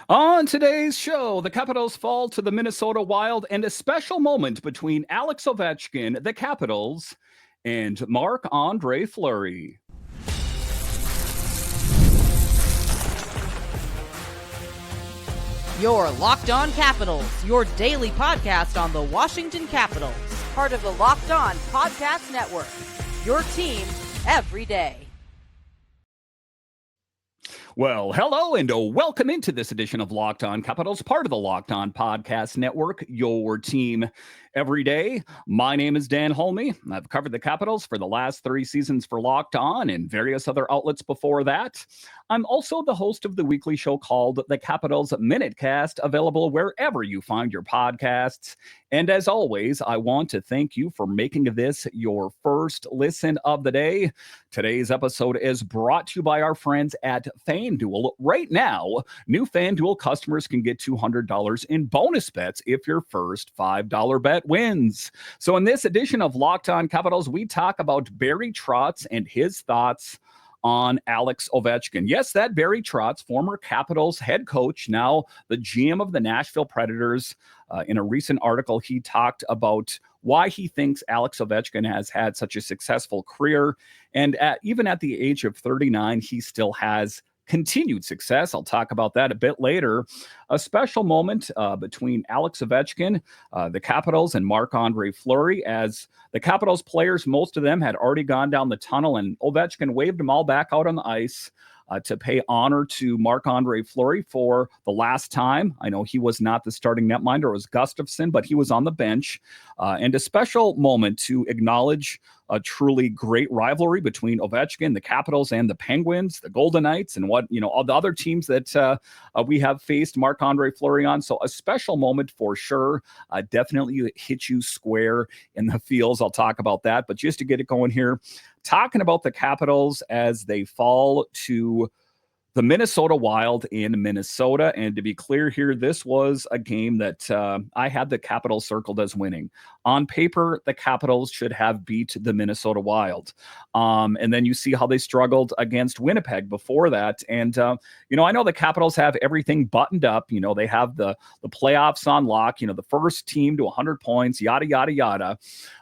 On today's show, the Capitals fall to the Minnesota Wild and a special moment between Alex Ovechkin, the Capitals, and Marc-André Fleury. Your Locked On Capitals, your daily podcast on the Washington Capitals. Part of the Locked On Podcast Network. Your team every day. Well, hello and welcome into this edition of Locked On Capitals, part of the Locked On Podcast Network, your team every day. My name is Dan Holme. I've covered the Capitals for the last 3 seasons for Locked On and various other outlets before that. I'm also the host of the weekly show called The Capitals Minutecast, available wherever you find your podcasts. And as always, I want to thank you for making this your first listen of the day. Today's episode is brought to you by our friends at FanDuel. Right now, new FanDuel customers can get $200 in bonus bets if your first $5 bet wins. So in this edition of Locked On Capitals, we talk about Barry Trotz and his thoughts on Alex Ovechkin. Yes, that Barry Trotz, former Capitals head coach, now the GM of the Nashville Predators. In a recent article, he talked about why he thinks Alex Ovechkin has had such a successful career. And even at the age of 39, he still has continued success. I'll talk about that a bit later. A special moment between Alex Ovechkin, the Capitals, and Marc-André Fleury, as the Capitals players, most of them had already gone down the tunnel, and Ovechkin waved them all back out on the ice to pay honor to Marc-André Fleury for the last time. I know he was not the starting netminder, it was Gustafsson, but he was on the bench. And a special moment to acknowledge a truly great rivalry between Ovechkin, the Capitals, and the Penguins, the Golden Knights, and all the other teams that we have faced Marc-André Fleury on. So a special moment for sure. Definitely hit you square in the feels. I'll talk about that. But just to get it going here, talking about the Capitals as they fall to the Minnesota Wild in Minnesota. And to be clear here, this was a game that I had the Capitals circled as winning. On paper, the Capitals should have beat the Minnesota Wild. And then you see how they struggled against Winnipeg before that. And, I know the Capitals have everything buttoned up. They have the playoffs on lock, the first team to 100 points, yada, yada, yada.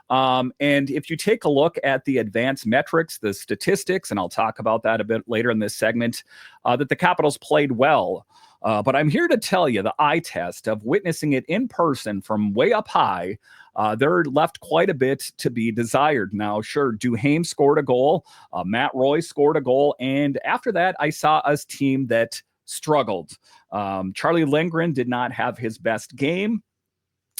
And if you take a look at the advanced metrics, the statistics, and I'll talk about that a bit later in this segment, that the Capitals played well. But I'm here to tell you the eye test of witnessing it in person from way up high. There left quite a bit to be desired. Now, sure, Duhaime scored a goal. Matt Roy scored a goal. And after that, I saw a team that struggled. Charlie Lindgren did not have his best game.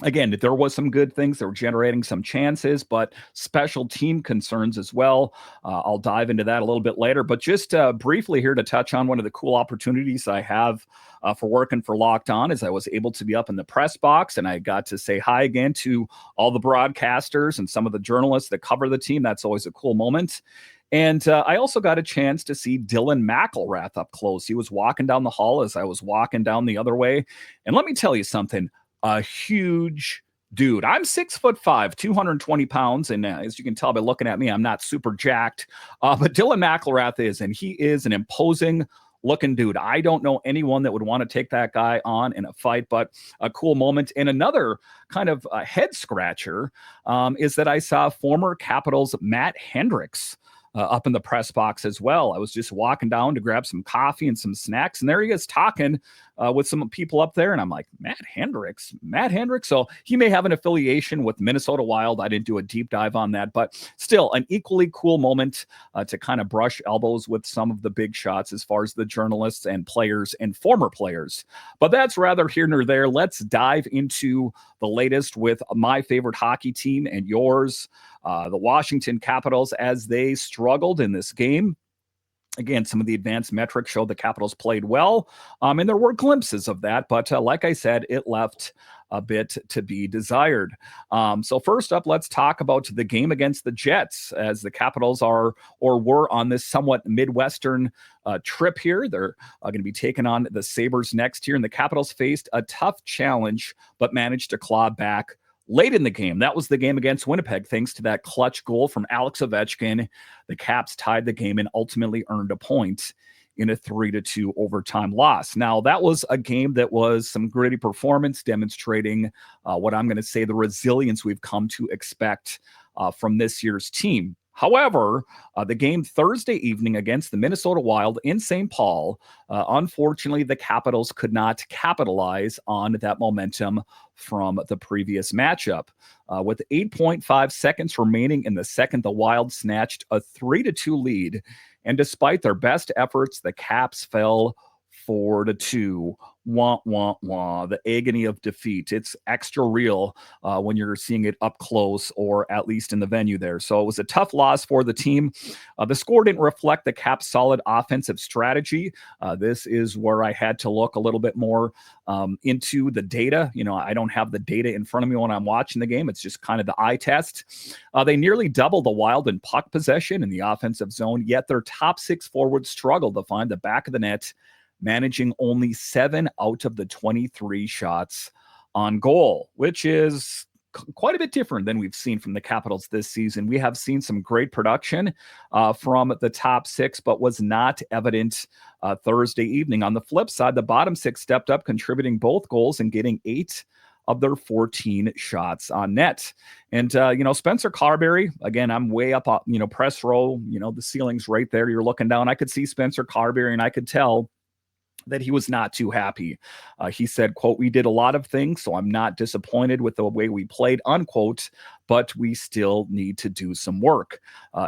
Again, there was some good things. They were generating some chances, but special team concerns as well. I'll dive into that a little bit later. But just briefly here to touch on one of the cool opportunities I have for working for Locked On is I was able to be up in the press box, and I got to say hi again to all the broadcasters and some of the journalists that cover the team. That's always a cool moment. And I also got a chance to see Dylan McIlrath up close. He was walking down the hall as I was walking down the other way. And let me tell you something. A huge dude. I'm 6'5", 220 pounds. And as you can tell by looking at me, I'm not super jacked. But Dylan McIlrath is, and he is an imposing looking dude. I don't know anyone that would want to take that guy on in a fight, but a cool moment. And another kind of head scratcher is that I saw former Capitals Matt Hendricks up in the press box as well. I was just walking down to grab some coffee and some snacks, and there he is talking with some people up there, and I'm like, Matt Hendricks. So he may have an affiliation with Minnesota Wild. I didn't do a deep dive on that, but still an equally cool moment to kind of brush elbows with some of the big shots as far as the journalists and players and former players. But that's rather here nor there. Let's dive into the latest with my favorite hockey team and yours, the Washington Capitals, as they struggled in this game. Again, some of the advanced metrics showed the Capitals played well, and there were glimpses of that. But like I said, it left a bit to be desired. So first up, let's talk about the game against the Jets, as the Capitals are or were on this somewhat Midwestern trip here. They're going to be taking on the Sabres next year, and the Capitals faced a tough challenge, but managed to claw back late in the game. That was the game against Winnipeg. Thanks to that clutch goal from Alex Ovechkin, the Caps tied the game and ultimately earned a point in a 3-2 overtime loss. Now, that was a game that was some gritty performance, demonstrating what I'm going to say the resilience we've come to expect from this year's team. However, the game Thursday evening against the Minnesota Wild in St. Paul, unfortunately, the Capitals could not capitalize on that momentum from the previous matchup. With 8.5 seconds remaining in the second, the Wild snatched a 3-2 lead. And despite their best efforts, the Caps fell 4-2. Wah, wah, wah. The agony of defeat. It's extra real when you're seeing it up close, or at least in the venue there. So it was a tough loss for the team. The score didn't reflect the Caps' solid offensive strategy. This is where I had to look a little bit more into the data. I don't have the data in front of me when I'm watching the game. It's just kind of the eye test. They nearly doubled the Wild in puck possession in the offensive zone, yet their top six forwards struggled to find the back of the net, managing only 7 out of the 23 shots on goal, which is quite a bit different than we've seen from the Capitals this season. We have seen some great production from the top six, but was not evident Thursday evening. On the flip side, the bottom six stepped up, contributing both goals and getting 8 of their 14 shots on net. And, Spencer Carbery, again, I'm way up, press row, the ceiling's right there. You're looking down. I could see Spencer Carbery, and I could tell that he was not too happy. He said, quote, "We did a lot of things, so I'm not disappointed with the way we played," unquote, "but we still need to do some work."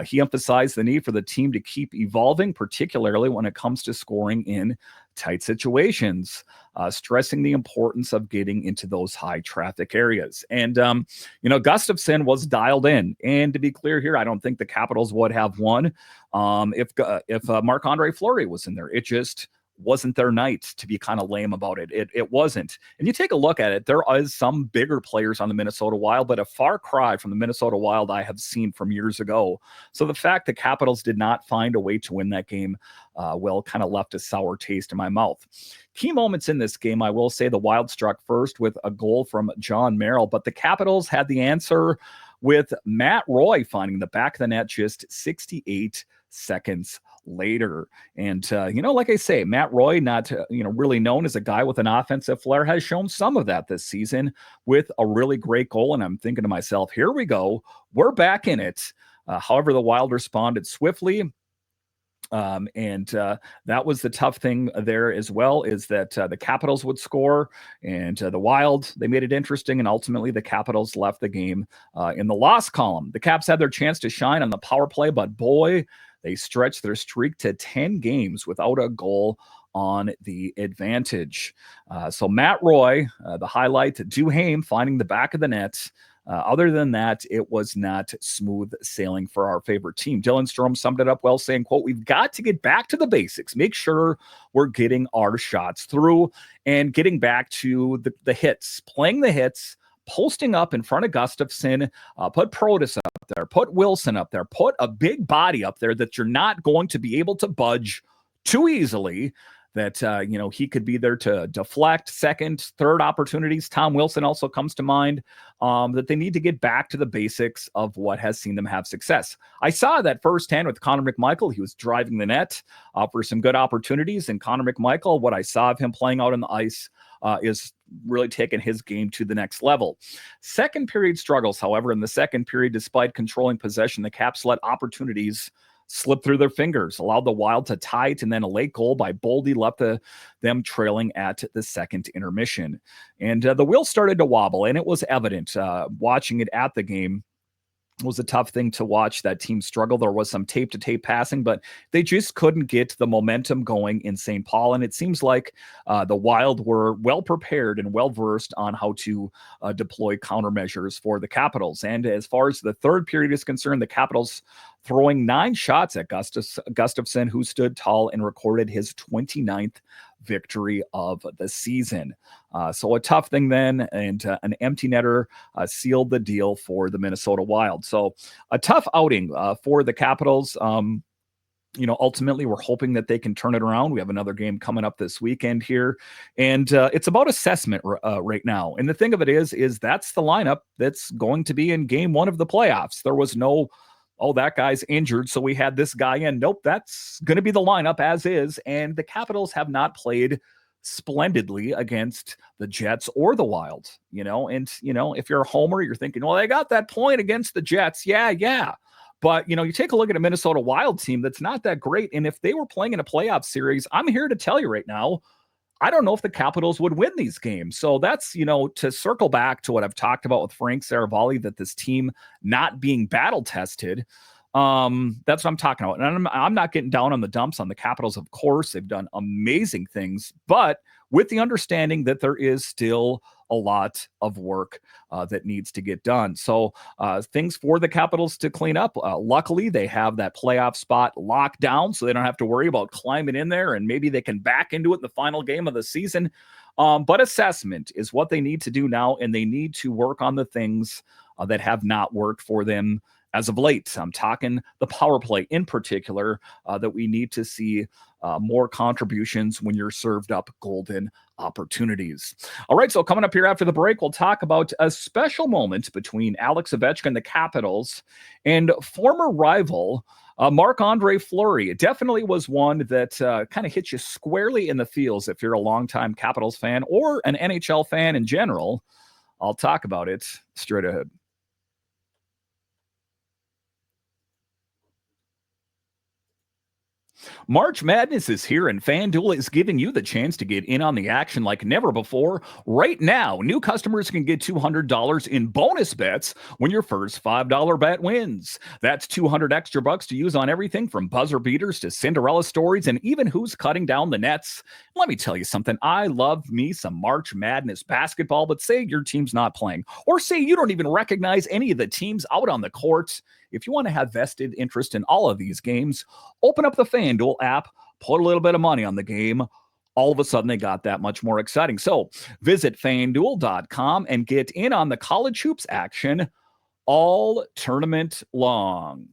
He emphasized the need for the team to keep evolving, particularly when it comes to scoring in tight situations, stressing the importance of getting into those high traffic areas. And, Gustafsson was dialed in. And to be clear here, I don't think the Capitals would have won if Marc-André Fleury was in there. It just wasn't their night, to be kind of lame about it. It wasn't. And you take a look at it, there is some bigger players on the Minnesota Wild, but a far cry from the Minnesota Wild I have seen from years ago. So the fact the Capitals did not find a way to win that game, kind of left a sour taste in my mouth. Key moments in this game, I will say the Wild struck first with a goal from John Merrill, but the Capitals had the answer with Matt Roy finding the back of the net just 68 seconds later. And, like I say, Matt Roy, not, really known as a guy with an offensive flair, has shown some of that this season with a really great goal. And I'm thinking to myself, here we go. We're back in it. However, the Wild responded swiftly. That was the tough thing there as well, is that the Capitals would score, and the Wild, they made it interesting, and ultimately the Capitals left the game in the loss column. The Caps had their chance to shine on the power play, but boy, they stretched their streak to 10 games without a goal on the advantage. So Matt Roy, the highlight, Duhaime finding the back of the net. Other than that, it was not smooth sailing for our favorite team. Dylan Strome summed it up well, saying, quote, "We've got to get back to the basics, make sure we're getting our shots through and getting back to the hits, playing the hits, posting up in front of Gustafsson, put Protas up there, put Wilson up there, put a big body up there that you're not going to be able to budge too easily, that, he could be there to deflect second, third opportunities." Tom Wilson also comes to mind, that they need to get back to the basics of what has seen them have success. I saw that firsthand with Connor McMichael. He was driving the net for some good opportunities, and Connor McMichael, what I saw of him playing out on the ice, is really taking his game to the next level. Second period struggles, however. In the second period, despite controlling possession, the Caps let opportunities slip through their fingers, allowed the Wild to tie it, and then a late goal by Boldy left them trailing at the second intermission. And the wheels started to wobble, and it was evident watching it at the game. It was a tough thing to watch that team struggle. There was some tape-to-tape passing, but they just couldn't get the momentum going in St. Paul. And it seems like the Wild were well-prepared and well-versed on how to deploy countermeasures for the Capitals. And as far as the third period is concerned, the Capitals throwing 9 shots at Gustafsson, who stood tall and recorded his 29th victory of the season. So a tough thing then, and an empty netter sealed the deal for the Minnesota Wild. So a tough outing for the Capitals. Ultimately, we're hoping that they can turn it around. We have another game coming up this weekend here, and it's about assessment right now. And the thing of it is that's the lineup that's going to be in game 1 of the playoffs. There was no oh, that guy's injured, so we had this guy in. Nope, that's going to be the lineup as is. And the Capitals have not played splendidly against the Jets or the Wild, and, if you're a homer, you're thinking, well, they got that point against the Jets. Yeah. But, you take a look at a Minnesota Wild team that's not that great. And if they were playing in a playoff series, I'm here to tell you right now, I don't know if the Capitals would win these games. So that's, to circle back to what I've talked about with Frank Saravalli, that this team not being battle tested. That's what I'm talking about. And I'm not getting down on the dumps on the Capitals. Of course, they've done amazing things, but with the understanding that there is still a lot of work that needs to get done. So things for the Capitals to clean up. Luckily, they have that playoff spot locked down, so they don't have to worry about climbing in there, and maybe they can back into it in the final game of the season. But assessment is what they need to do now, and they need to work on the things that have not worked for them as of late. I'm talking the power play in particular, that we need to see more contributions when you're served up golden opportunities. All right, so coming up here after the break, we'll talk about a special moment between Alex Ovechkin, the Capitals, and former rival Marc-André Fleury. It definitely was one that kind of hits you squarely in the feels if you're a longtime Capitals fan or an NHL fan in general. I'll talk about it straight ahead. March Madness is here, and FanDuel is giving you the chance to get in on the action like never before. Right now, new customers can get $200 in bonus bets when your first $5 bet wins. That's $200 extra bucks to use on everything from buzzer beaters to Cinderella stories and even who's cutting down the nets. Let me tell you something. I love me some March Madness basketball, but say your team's not playing, or say you don't even recognize any of the teams out on the court. If you want to have vested interest in all of these games, open up the FanDuel app, put a little bit of money on the game. All of a sudden, they got that much more exciting. So visit FanDuel.com and get in on the college hoops action all tournament long.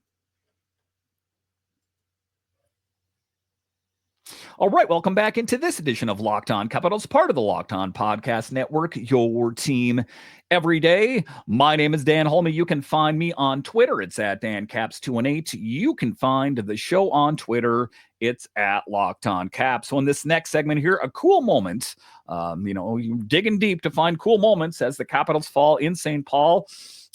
All right, welcome back into this edition of Locked On Capitals, part of the Locked On Podcast Network, your team every day. My name is Dan Holme. You can find me on Twitter. It's at DanCaps218. You can find the show on Twitter. It's at Locked On Caps. So in this next segment here, a cool moment. You're digging deep to find cool moments as the Capitals fall in St. Paul,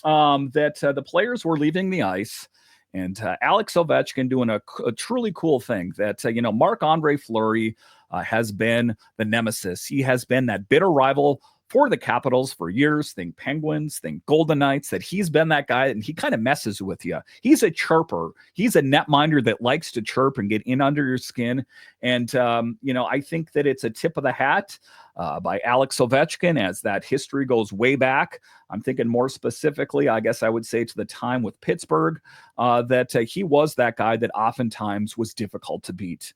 that the players were leaving the ice. And Alex Ovechkin doing a truly cool thing that, Marc-André Fleury has been the nemesis. He has been that bitter rival for the Capitals for years. Think Penguins, think Golden Knights, that he's been that guy, and he kind of messes with you. He's a chirper. He's a netminder that likes to chirp and get in under your skin. And, I think that it's a tip of the hat by Alex Ovechkin, as that history goes way back. I'm thinking more specifically, I guess I would say, to the time with Pittsburgh, that he was that guy that oftentimes was difficult to beat.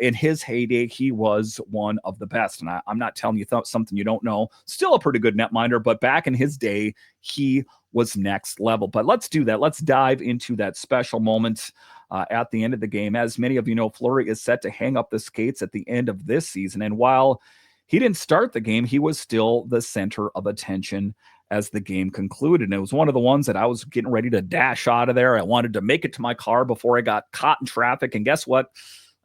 In his heyday, he was one of the best. And I'm not telling you something you don't know. Still a pretty good netminder, but back in his day, he was next level. But let's do that. Let's dive into that special moment at the end of the game. As many of you know, Fleury is set to hang up the skates at the end of this season. And while he didn't start the game, he was still the center of attention as the game concluded. And it was one of the ones that I was getting ready to dash out of there. I wanted to make it to my car before I got caught in traffic. And guess what?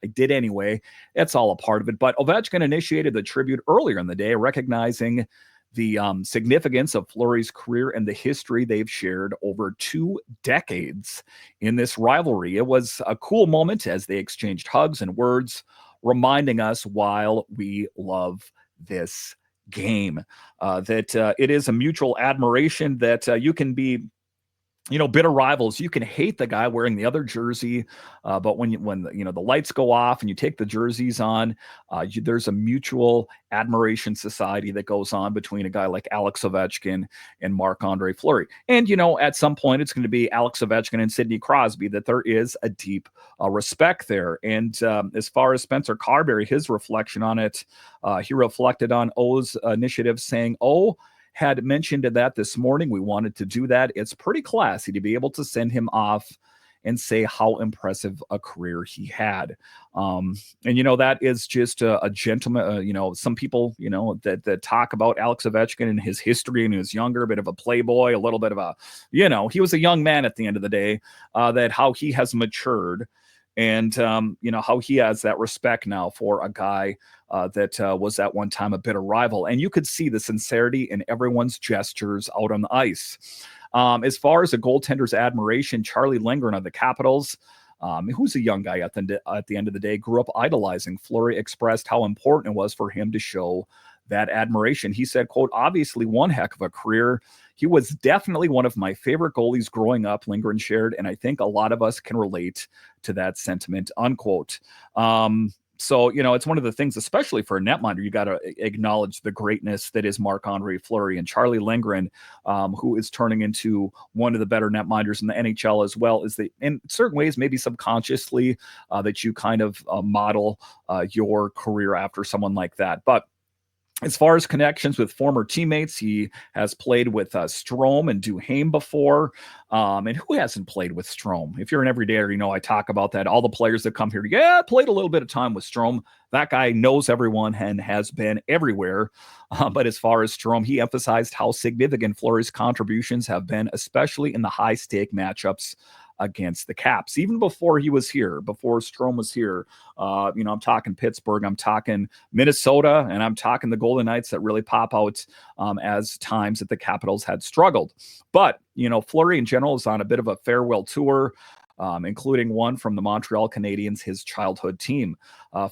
I did anyway. It's all a part of it. But Ovechkin initiated the tribute earlier in the day, recognizing the significance of Fleury's career and the history they've shared over 2 decades in this rivalry. It was a cool moment as they exchanged hugs and words, reminding us while we love this game, that it is a mutual admiration, that you can be, bitter rivals. You can hate the guy wearing the other jersey, but when the lights go off and you take the jerseys on, there's a mutual admiration society that goes on between a guy like Alex Ovechkin and Marc-André Fleury. And, at some point it's going to be Alex Ovechkin and Sidney Crosby, that there is a deep respect there. And as far as Spencer Carbery, his reflection on it, he reflected on O's initiative, saying, "O had mentioned that this morning. We wanted to do that. It's pretty classy to be able to send him off and say how impressive a career he had. And, that is just a gentleman. Some people, that talk about Alex Ovechkin and his history, and he was younger, a bit of a playboy, a little bit of a, he was a young man at the end of the day, that how he has matured. And, how he has that respect now for a guy that was at one time a bitter rival. And you could see the sincerity in everyone's gestures out on the ice. As far as a goaltender's admiration, Charlie Lindgren of the Capitals, who's a young guy at the end of the day, grew up idolizing Fleury, expressed how important it was for him to show that admiration. He said, quote, "Obviously one heck of a career. He was definitely one of my favorite goalies growing up," Lindgren shared, "and I think a lot of us can relate to that sentiment," unquote. So, it's one of the things, especially for a netminder, you got to acknowledge the greatness that is Marc-André Fleury and Charlie Lindgren, who is turning into one of the better netminders in the NHL as well, is that in certain ways, maybe subconsciously, that you kind of model your career after someone like that. But as far as connections with former teammates, he has played with Strome and Duhaime before. And who hasn't played with Strome? If you're an everydayer, I talk about that. All the players that come here, played a little bit of time with Strome. That guy knows everyone and has been everywhere. But as far as Strome, he emphasized how significant Fleury's contributions have been, especially in the high-stake matchups against the Caps. Even before he was here, before Strome was here, I'm talking Pittsburgh, I'm talking Minnesota, and I'm talking the Golden Knights that really pop out as times that the Capitals had struggled. But, Fleury in general is on a bit of a farewell tour, including one from the Montreal Canadiens, his childhood team.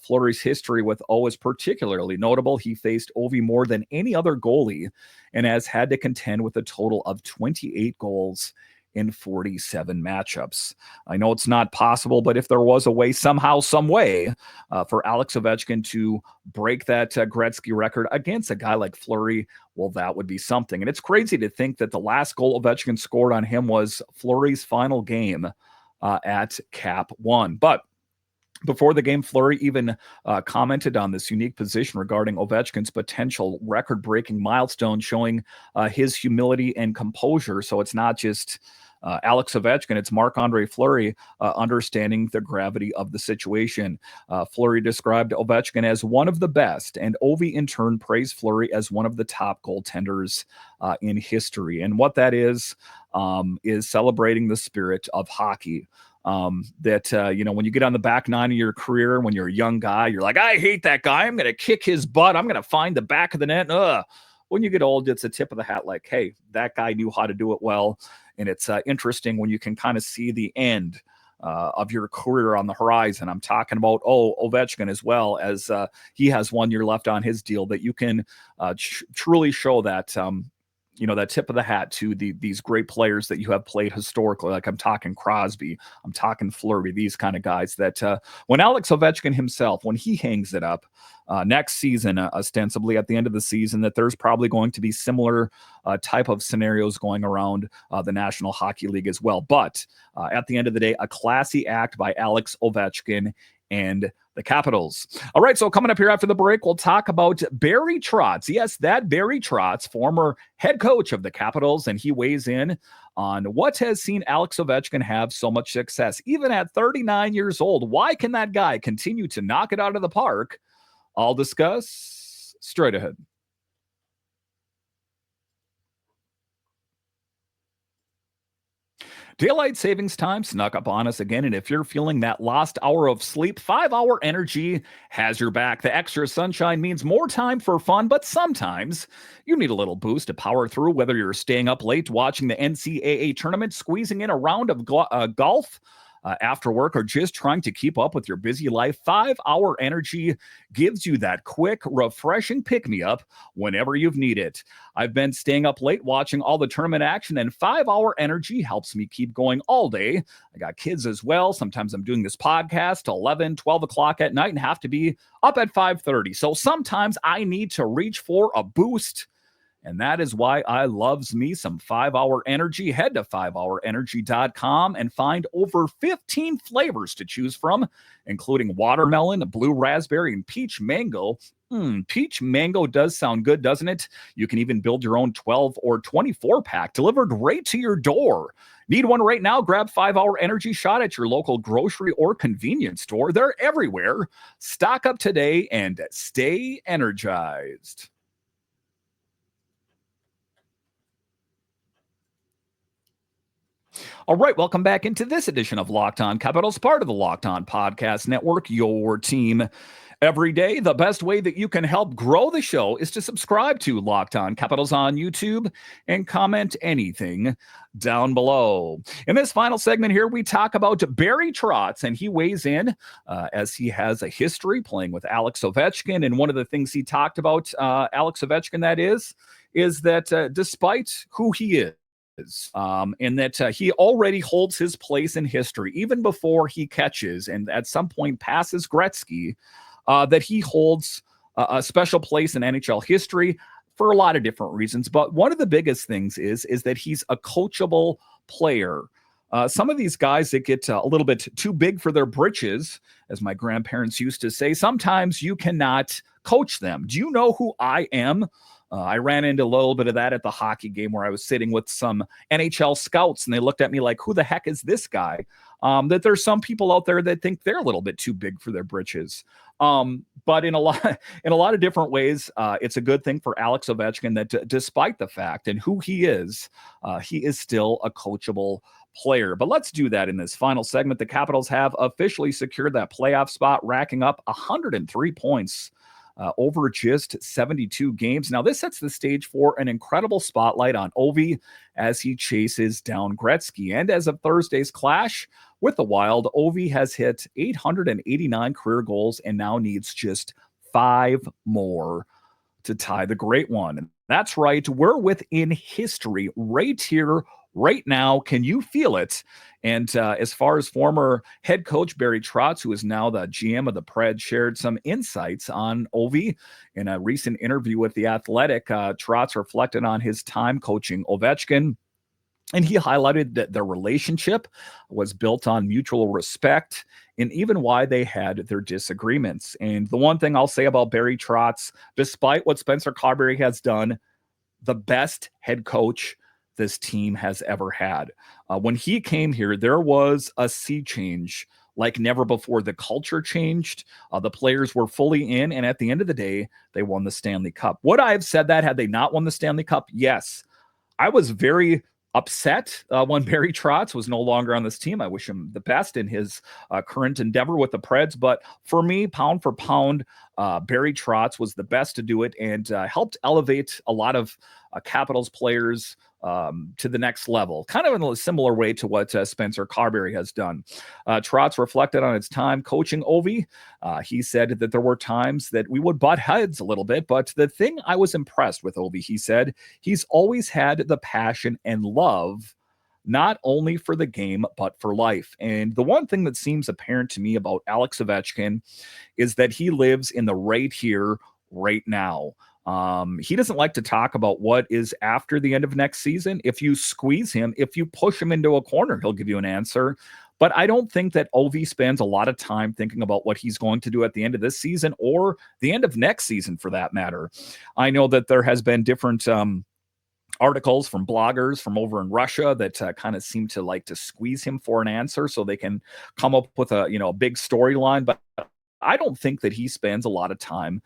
Fleury's history with O is particularly notable. He faced Ovi more than any other goalie and has had to contend with a total of 28 goals in 47 matchups. I know it's not possible, but if there was a way, somehow, some way, for Alex Ovechkin to break that Gretzky record against a guy like Fleury, well, that would be something. And it's crazy to think that the last goal Ovechkin scored on him was Fleury's final game at Cap One. But before the game, Fleury even commented on this unique position regarding Ovechkin's potential record-breaking milestone, showing his humility and composure. So it's not just Alex Ovechkin, it's Marc-André Fleury understanding the gravity of the situation. Fleury described Ovechkin as one of the best, and Ovi in turn praised Fleury as one of the top goaltenders in history. And what that is celebrating the spirit of hockey. When you get on the back nine of your career, when you're a young guy, you're like, I hate that guy. I'm going to kick his butt. I'm going to find the back of the net. When you get old, it's a tip of the hat. Like, hey, that guy knew how to do it well. And it's interesting when you can kind of see the end of your career on the horizon. I'm talking about, Ovechkin as well, as he has 1 year left on his deal, that you can truly show that, that tip of the hat to these great players that you have played historically. Like I'm talking Crosby, I'm talking Fleury, these kind of guys that when Alex Ovechkin himself, when he hangs it up next season, ostensibly at the end of the season, that there's probably going to be similar type of scenarios going around the National Hockey League as well. But at the end of the day, a classy act by Alex Ovechkin and the Capitals. All right, so coming up here after the break, we'll talk about Barry Trotz. Yes, that Barry Trotz, former head coach of the Capitals, and he weighs in on what has seen Alex Ovechkin have so much success, even at 39 years old. Why can that guy continue to knock it out of the park? I'll discuss straight ahead. Daylight savings time snuck up on us again, and if you're feeling that lost hour of sleep, 5-Hour Energy has your back. The extra sunshine means more time for fun, but sometimes you need a little boost to power through, whether you're staying up late watching the NCAA tournament, squeezing in a round of golf after work, or just trying to keep up with your busy life. 5-Hour Energy gives you that quick, refreshing pick-me-up whenever you've needed it. I've been staying up late watching all the tournament action, and 5-Hour Energy helps me keep going all day. I got kids as well. Sometimes I'm doing this podcast till 11, 12 o'clock at night and have to be up at 5:30. So sometimes I need to reach for a boost. And that is why I loves me some 5-Hour Energy. Head to 5hourenergy.com and find over 15 flavors to choose from, including watermelon, blue raspberry, and peach mango. Peach mango does sound good, doesn't it? You can even build your own 12 or 24 pack delivered right to your door. Need one right now? Grab 5-Hour Energy Shot at your local grocery or convenience store. They're everywhere. Stock up today and stay energized. All right, welcome back into this edition of Locked On Capitals, part of the Locked On Podcast Network, your team every day. The best way that you can help grow the show is to subscribe to Locked On Capitals on YouTube and comment anything down below. In this final segment here, we talk about Barry Trotz, and he weighs in as he has a history playing with Alex Ovechkin. And one of the things he talked about, Alex Ovechkin, that is that despite who he is, and that he already holds his place in history, even before he catches and at some point passes Gretzky, that he holds a special place in NHL history for a lot of different reasons. But one of the biggest things is that he's a coachable player. Some of these guys that get a little bit too big for their britches, as my grandparents used to say, sometimes you cannot coach them. Do you know who I am? I ran into a little bit of that at the hockey game where I was sitting with some NHL scouts, and they looked at me like, who the heck is this guy? That there's some people out there that think they're a little bit too big for their britches. But in a lot of different ways, it's a good thing for Alex Ovechkin that despite the fact and who he is still a coachable player. But let's do that in this final segment. The Capitals have officially secured that playoff spot, racking up 103 points over just 72 games. Now, this sets the stage for an incredible spotlight on Ovi as he chases down Gretzky. And as of Thursday's clash with the Wild, Ovi has hit 889 career goals and now needs just 5 more to tie the great one. That's right. We're within history right here, right now. Can you feel it? And as far as former head coach Barry Trotz, who is now the GM of the Preds, shared some insights on Ovi in a recent interview with The Athletic. Trotz reflected on his time coaching Ovechkin, and he highlighted that their relationship was built on mutual respect and even why they had their disagreements. And the one thing I'll say about Barry Trotz, despite what Spencer Carbery has done, the best head coach this team has ever had. When he came here, there was a sea change like never before. The culture changed. The players were fully in, and at the end of the day, they won the Stanley Cup. Would I have said that had they not won the Stanley Cup? Yes. I was very upset when Barry Trotz was no longer on this team. I wish him the best in his current endeavor with the Preds. But for me, pound for pound, Barry Trotz was the best to do it and helped elevate a lot of Capitals players to the next level, kind of in a similar way to what Spencer Carbery has done. Trotz reflected on his time coaching Ovi. He said that there were times that we would butt heads a little bit, but the thing I was impressed with Ovi, he said, he's always had the passion and love, not only for the game, but for life. And the one thing that seems apparent to me about Alex Ovechkin is that he lives in the right here, right now. He doesn't like to talk about what is after the end of next season. If you squeeze him, if you push him into a corner, he'll give you an answer. But I don't think that Ovi spends a lot of time thinking about what he's going to do at the end of this season or the end of next season, for that matter. I know that there has been different articles from bloggers from over in Russia that kind of seem to like to squeeze him for an answer so they can come up with a big storyline. But I don't think that he spends a lot of time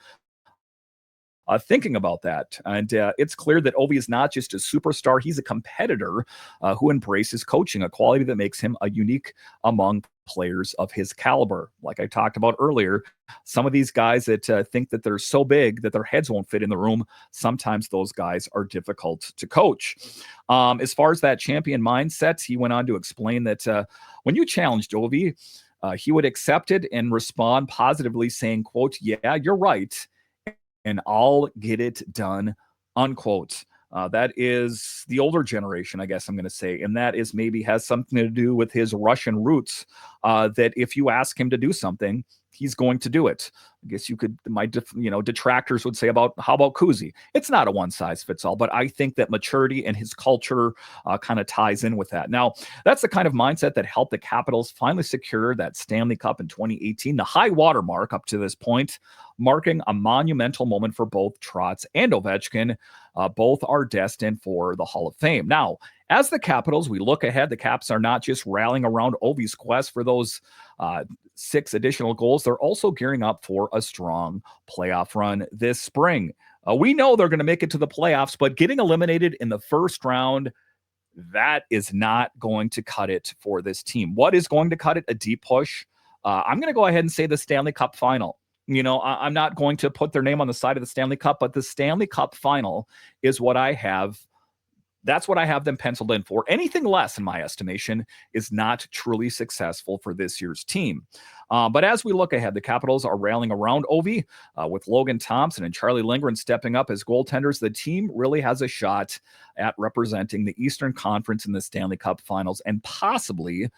thinking about that. And it's clear that Ovi is not just a superstar. He's a competitor who embraces coaching, a quality that makes him a unique among players of his caliber. Like I talked about earlier, some of these guys that think that they're so big that their heads won't fit in the room, sometimes those guys are difficult to coach. As far as that champion mindset, he went on to explain that when you challenged Ovi, he would accept it and respond positively, saying, quote, "Yeah, you're right, and I'll get it done," unquote. That is the older generation, I guess I'm going to say. And that is maybe has something to do with his Russian roots, that if you ask him to do something, he's going to do it. I guess you could, detractors would say how about Kuzi? It's not a one size fits all, but I think that maturity and his culture kind of ties in with that. Now, that's the kind of mindset that helped the Capitals finally secure that Stanley Cup in 2018, the high water mark up to this point, marking a monumental moment for both Trotz and Ovechkin. Both are destined for the Hall of Fame. Now, as the Capitals, we look ahead, the Caps are not just rallying around Ovi's quest for those 6 additional goals. They're also gearing up for a strong playoff run this spring. We know they're going to make it to the playoffs, but getting eliminated in the first round, that is not going to cut it for this team. What is going to cut it? A deep push. I'm going to go ahead and say the Stanley Cup final. I'm not going to put their name on the side of the Stanley Cup, but the Stanley Cup final is what I have. That's what I have them penciled in for. Anything less, in my estimation, is not truly successful for this year's team. But as we look ahead, the Capitals are rallying around Ovi with Logan Thompson and Charlie Lindgren stepping up as goaltenders. The team really has a shot at representing the Eastern Conference in the Stanley Cup Finals and possibly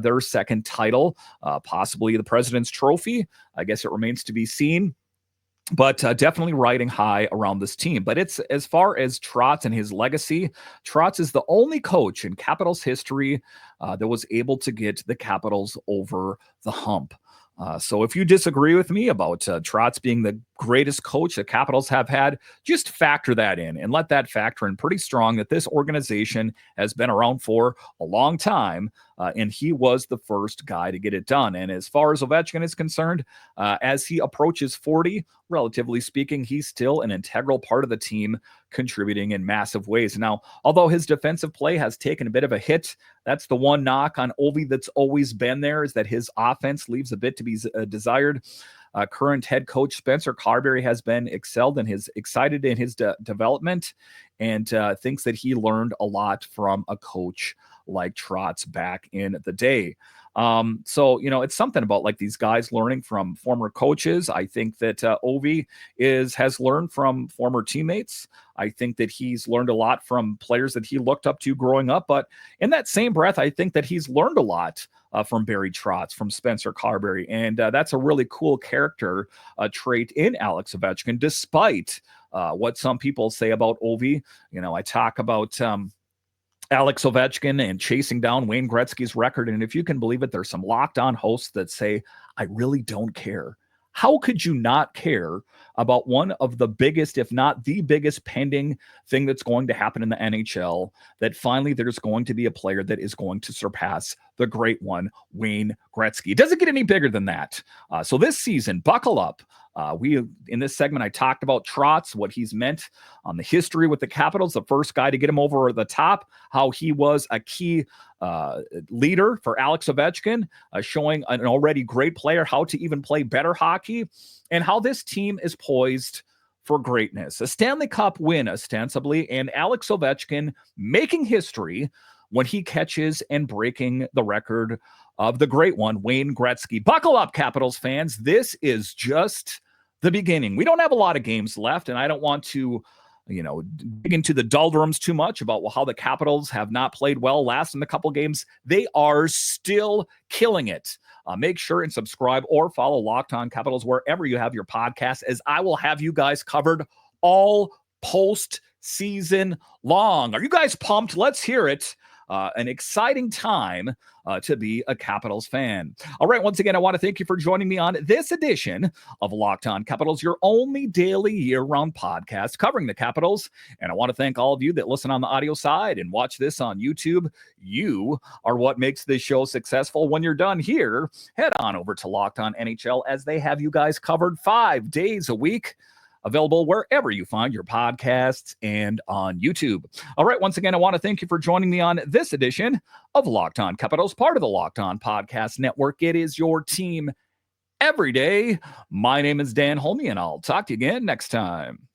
their second title, possibly the President's Trophy. I guess it remains to be seen. But definitely riding high around this team. But it's as far as Trotz and his legacy, Trotz is the only coach in Capitals history that was able to get the Capitals over the hump. So if you disagree with me about Trotz being the greatest coach the Capitals have had, just factor that in and let that factor in pretty strong that this organization has been around for a long time, and he was the first guy to get it done. And as far as Ovechkin is concerned, as he approaches 40, relatively speaking, he's still an integral part of the team, contributing in massive ways. Now, although his defensive play has taken a bit of a hit, that's the one knock on Ovi that's always been there, is that his offense leaves a bit to be desired. Current head coach Spencer Carbery has been excited in his development and thinks that he learned a lot from a coach like Trotz back in the day. So, it's something about like these guys learning from former coaches. I think that Ovi has learned from former teammates. I think that he's learned a lot from players that he looked up to growing up. But in that same breath, I think that he's learned a lot from Barry Trotz, from Spencer Carbery. And that's a really cool character trait in Alex Ovechkin, despite what some people say about Ovi. I talk about Alex Ovechkin and chasing down Wayne Gretzky's record. And if you can believe it, there's some locked on hosts that say, I really don't care. How could you not care about one of the biggest, if not the biggest pending thing that's going to happen in the NHL, that finally there's going to be a player that is going to surpass the great one, Wayne Gretzky? It doesn't get any bigger than that. So this season, buckle up. In this segment, I talked about Trotz, what he's meant on the history with the Capitals, the first guy to get him over the top, how he was a key leader for Alex Ovechkin, showing an already great player how to even play better hockey, and how this team is poised for greatness. A Stanley Cup win, ostensibly, and Alex Ovechkin making history when he catches and breaking the record of the great one, Wayne Gretzky. Buckle up, Capitals fans. This is just the beginning. We don't have a lot of games left, and I don't want to, dig into the doldrums too much about how the Capitals have not played well last in a couple games. They are still killing it. Make sure and subscribe or follow Locked On Capitals wherever you have your podcasts, as I will have you guys covered all post-season long. Are you guys pumped? Let's hear it. An exciting time to be a Capitals fan. All right, once again, I want to thank you for joining me on this edition of Locked On Capitals, your only daily year-round podcast covering the Capitals. And I want to thank all of you that listen on the audio side and watch this on YouTube. You are what makes this show successful. When you're done here, head on over to Locked On NHL, as they have you guys covered 5 days a week. Available wherever you find your podcasts and on YouTube. All right, once again, I want to thank you for joining me on this edition of Locked On Capitals, part of the Locked On Podcast Network. It is your team every day. My name is Dan Holme, and I'll talk to you again next time.